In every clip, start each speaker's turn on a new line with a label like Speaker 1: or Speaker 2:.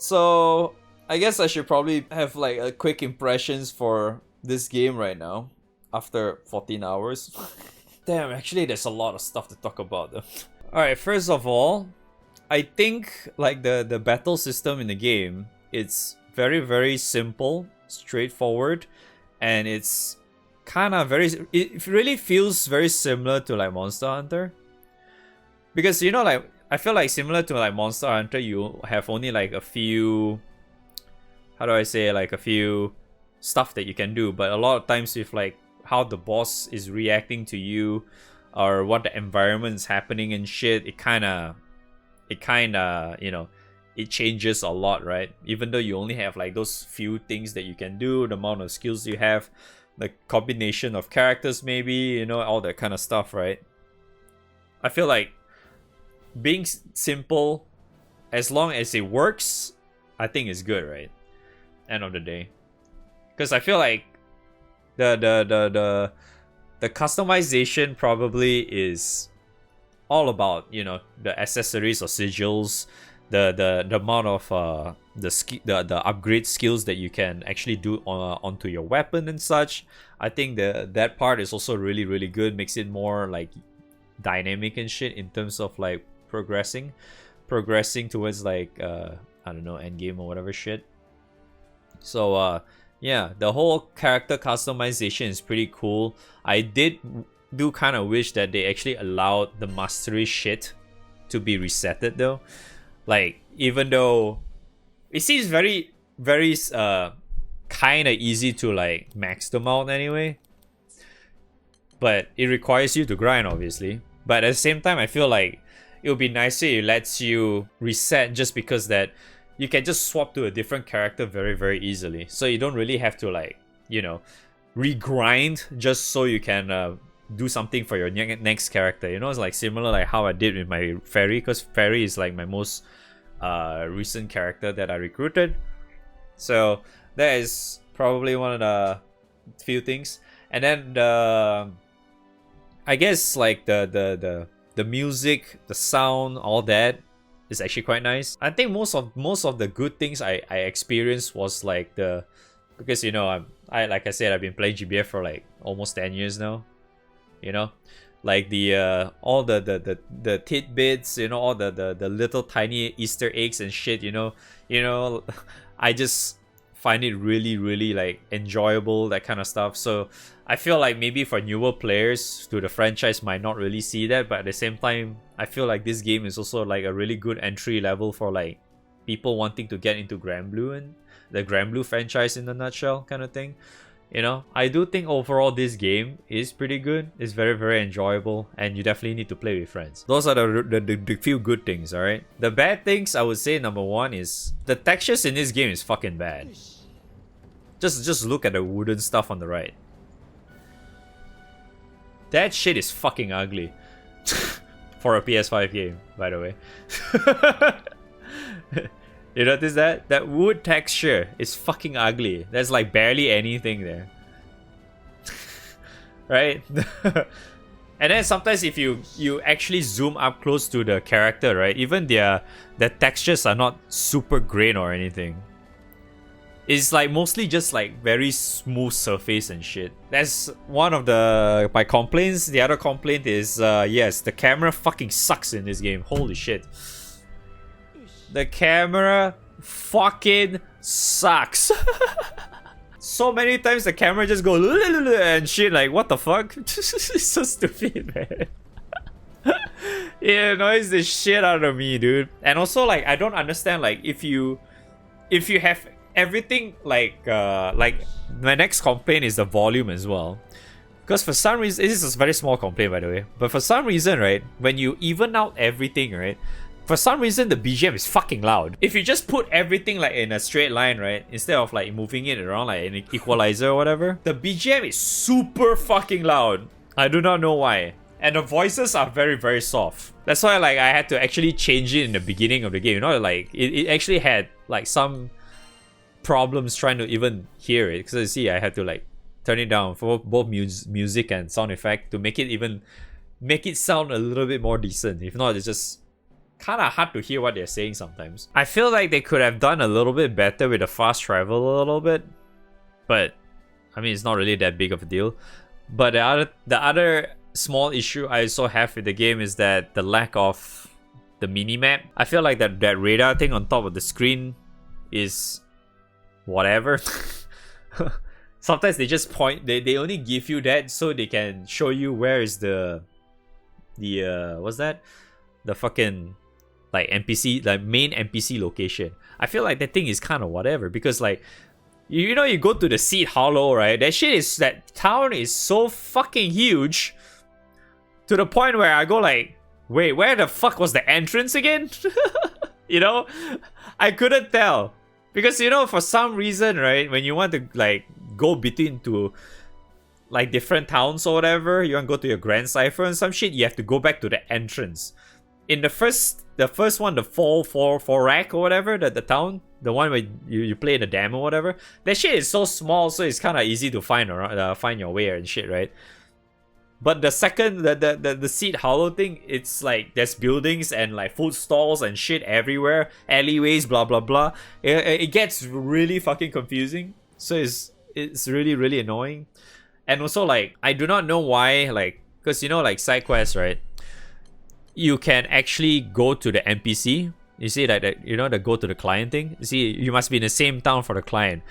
Speaker 1: So I guess I should probably have like a quick impressions for this game right now after 14 hours. Damn, actually there's a lot of stuff to talk about though. Alright, first of all, I think like the battle system in the game, it's very, very simple, straightforward, and it's kind of it really feels very similar to like Monster Hunter. Because like I feel like similar to like Monster Hunter, you have only like a few, how do I say, like a few stuff that you can do, but a lot of times with like how the boss is reacting to you or what the environment is happening and shit, it kind of it changes a lot, right? Even though you only have like those few things that you can do, the amount of skills you have, the combination of characters, maybe, all that kind of stuff, right? I feel like being simple, as long as it works, I think is good, right? End of the day, because I feel like the customization probably is all about the accessories or sigils, the amount of the upgrade skills that you can actually do onto your weapon and such. I think that part is also really, really good, makes it more like dynamic and shit in terms of like progressing towards like I don't know, end game or whatever shit. So yeah, the whole character customization is pretty cool. I do kind of wish that they actually allowed the mastery shit to be resetted though. Like, even though it seems very, very kind of easy to like max them out anyway, but it requires you to grind, obviously. But at the same time, I feel like it would be nicer if it lets you reset, just because that you can just swap to a different character very, very easily. So you don't really have to like, regrind just so you can do something for your next character. It's like similar like how I did with my Fairy, because Fairy is like my most recent character that I recruited. So that is probably one of the few things. And then I guess like the music, the sound, all that is actually quite nice. I think most of the good things I experienced was like because I like I said, I've been playing GBF for like almost 10 years now. Like the all the tidbits, all the little tiny Easter eggs and shit, I just find it really, really like enjoyable, that kind of stuff. So I feel like maybe for newer players to the franchise might not really see that, but at the same time, I feel like this game is also like a really good entry level for like people wanting to get into Granblue and the Granblue franchise in a nutshell, kind of thing. I do think overall this game is pretty good. It's very, very enjoyable, and you definitely need to play with friends. Those are the few good things, alright? The bad things, I would say, number one is the textures in this game is fucking bad. Just look at the wooden stuff on the right. That shit is fucking ugly. For a PS5 game, by the way. You notice that? That wood texture is fucking ugly. There's like barely anything there. Right? And then sometimes if you actually zoom up close to the character, right? Even the textures are not super grain or anything. It's like mostly just like very smooth surface and shit. That's one of my complaints. The other complaint is yes, the camera fucking sucks in this game. Holy shit. The camera fucking sucks. So many times the camera just goes and shit, like what the fuck? It's so stupid, man. It annoys the shit out of me, dude. And also like I don't understand, like if you have everything like my next complaint is the volume as well. Because for some reason, this is a very small complaint by the way, but for some reason, right, when you even out everything, right, for some reason the BGM is fucking loud. If you just put everything like in a straight line, right, instead of like moving it around like an equalizer or whatever, the BGM is super fucking loud. I do not know why. And the voices are very, very soft. That's why like I had to actually change it in the beginning of the game. Like it actually had like some problems trying to even hear it, because you see I had to like turn it down for both music and sound effect to make it sound a little bit more decent. If not, it's just kind of hard to hear what they're saying sometimes. I feel like they could have done a little bit better with the fast travel a little bit, but I mean, it's not really that big of a deal. But the other small issue I also have with the game is that the lack of the mini-map. I feel like that radar thing on top of the screen is whatever. Sometimes they just point, they only give you that so they can show you where is the what's that? The fucking like NPC, like main NPC location. I feel like that thing is kind of whatever, because like you know, you go to the Seed Hollow, right? That town is so fucking huge to the point where I go like, wait, where the fuck was the entrance again? You know, I couldn't tell, because you know, for some reason, right, when you want to like go between to like different towns or whatever, you want to go to your Grand Cipher and some shit, you have to go back to the entrance. In the first one, the Forak or whatever, the town, the one where you play in the dam or whatever, that shit is so small, so it's kind of easy to find your way and shit, right? But the second, the Seed Hollow thing, it's like there's buildings and like food stalls and shit everywhere, alleyways, blah blah blah. It gets really fucking confusing. So it's really really annoying. And also, like, I do not know why, like, because you know, like side quests, right? You can actually go to the NPC. You see, like, you know, the go to the client thing. You see, you must be in the same town for the client.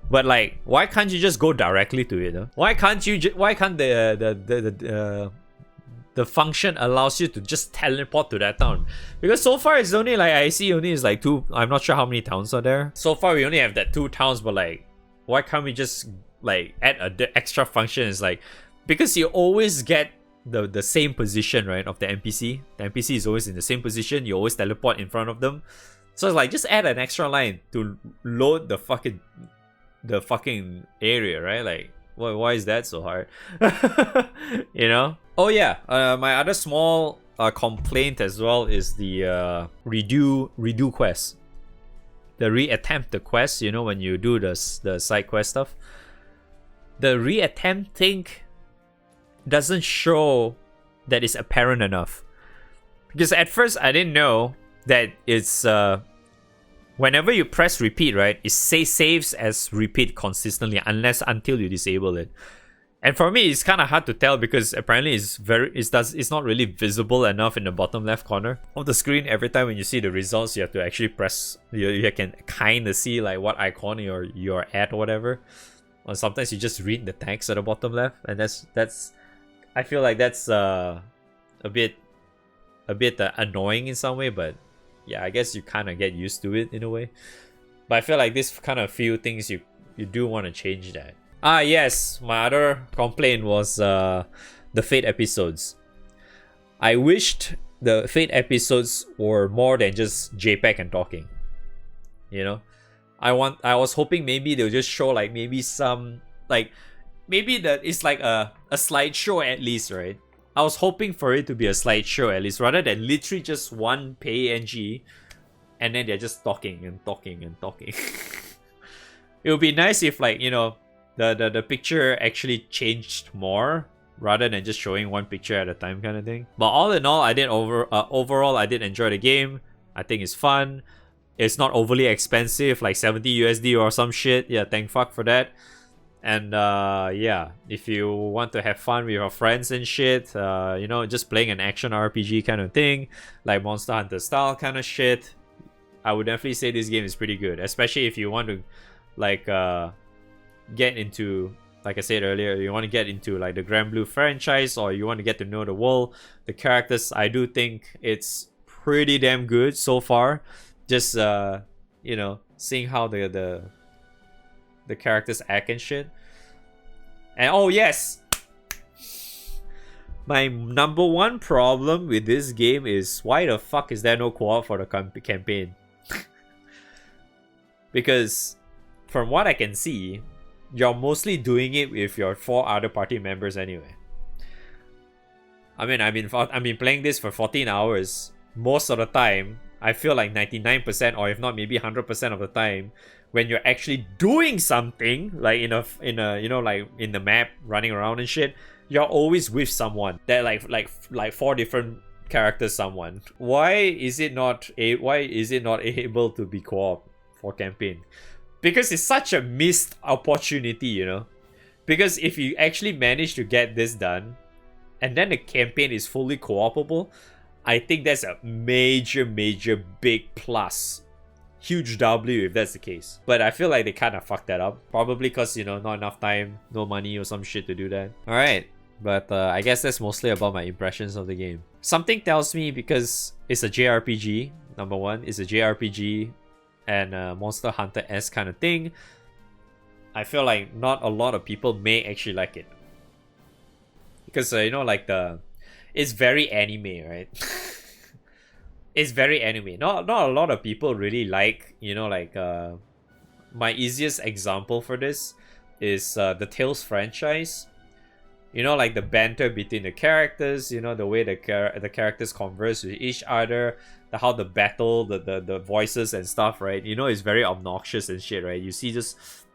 Speaker 1: But like, why can't you just go directly to it? Huh? Why can't the function allows you to just teleport to that town? Because so far it's only like, I see only is like 2. I'm not sure how many towns are there. So far we only have that 2 towns, but like, why can't we just like add a extra function? Is like, because you always get the same position, right, of the NPC. The NPC is always in the same position. You always teleport in front of them. So it's like, just add an extra line to load the fucking area, right? Like, why is that so hard? You know? Oh yeah, my other small complaint as well is the redo quest. The reattempt the quest, you know, when you do the side quest stuff. The reattempt thing doesn't show that it's apparent enough. Because at first I didn't know that it's whenever you press repeat, right, it saves as repeat consistently until you disable it. And for me, it's kind of hard to tell because apparently it's not really visible enough in the bottom left corner of the screen. Every time when you see the results, you have to actually press. You can kind of see like what icon you're at or whatever. Or sometimes you just read the text at the bottom left, and that's. I feel like that's a bit annoying in some way, but yeah, I guess you kind of get used to it in a way. But I feel like this kind of few things you do want to change that. Ah yes, my other complaint was the Fate episodes. I wished the Fate episodes were more than just JPEG and talking. You know, I was hoping maybe they'll just show like maybe some like maybe that it's like a slideshow at least, right? I was hoping for it to be a slideshow at least, rather than literally just one PNG and then they're just talking and talking and talking. It would be nice if, like, you know, the picture actually changed more rather than just showing one picture at a time kind of thing. But all in all, overall I did enjoy the game. I think it's fun. It's not overly expensive, like 70 USD or some shit. Yeah, thank fuck for that. And yeah, if you want to have fun with your friends and shit, you know, just playing an action RPG kind of thing, like Monster Hunter style kind of shit, I would definitely say this game is pretty good. Especially if you want to, like, get into, like I said earlier, you want to get into like the Granblue franchise, or you want to get to know the world, the characters. I do think it's pretty damn good so far. Just you know, seeing how the characters act and shit. And oh yes, my number one problem with this game is why the fuck is there no co-op for the campaign? Because from what I can see, you're mostly doing it with your 4 other party members anyway. I mean, I've been playing this for 14 hours. Most of the time, I feel like 99%, or if not maybe 100% of the time, when you're actually doing something, like in a you know, like in the map, running around and shit, you're always with someone. That like 4 different character someone. Why is it not able to be co-op for campaign? Because it's such a missed opportunity, you know. Because if you actually manage to get this done, and then the campaign is fully co-opable, I think that's a major big plus. Huge W if that's the case. But I feel like they kind of fucked that up. Probably because, you know, not enough time, no money or some shit to do that. Alright, but I guess that's mostly about my impressions of the game. Something tells me, because it's a JRPG, number one, it's a JRPG and a Monster Hunter-esque kind of thing, I feel like not a lot of people may actually like it. Because, you know, like it's very anime, right? It's very anime. Not a lot of people really like, you know, like my easiest example for this is the Tales franchise. You know, like the banter between the characters, you know, the way the characters converse with each other, how the battle, the voices and stuff, right? You know, it's very obnoxious and shit, right? You see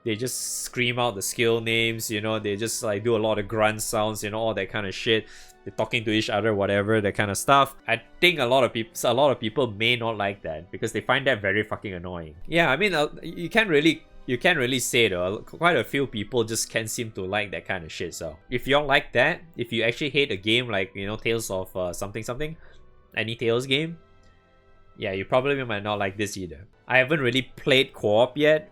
Speaker 1: they just scream out the skill names, you know, they just like do a lot of grunt sounds, you know, all that kind of shit. They're talking to each other, whatever, that kind of stuff. I think a lot of people may not like that because they find that very fucking annoying. Yeah, I mean, you can't really say though. Quite a few people just can't seem to like that kind of shit. So if you don't like that, if you actually hate a game like, you know, Tales of something, any Tales game, yeah, you probably might not like this either. I haven't really played co-op yet,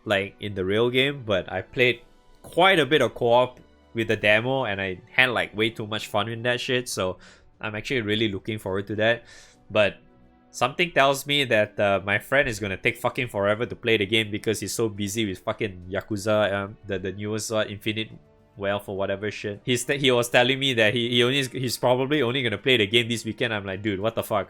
Speaker 1: like in the real game, but I played quite a bit of co-op with the demo and I had like way too much fun with that shit, so I'm actually really looking forward to that. But something tells me that my friend is gonna take fucking forever to play the game because he's so busy with fucking Yakuza, the newest Infinite Wealth or whatever shit. He was telling me that he's probably only gonna play the game this weekend. I'm like, dude, what the fuck?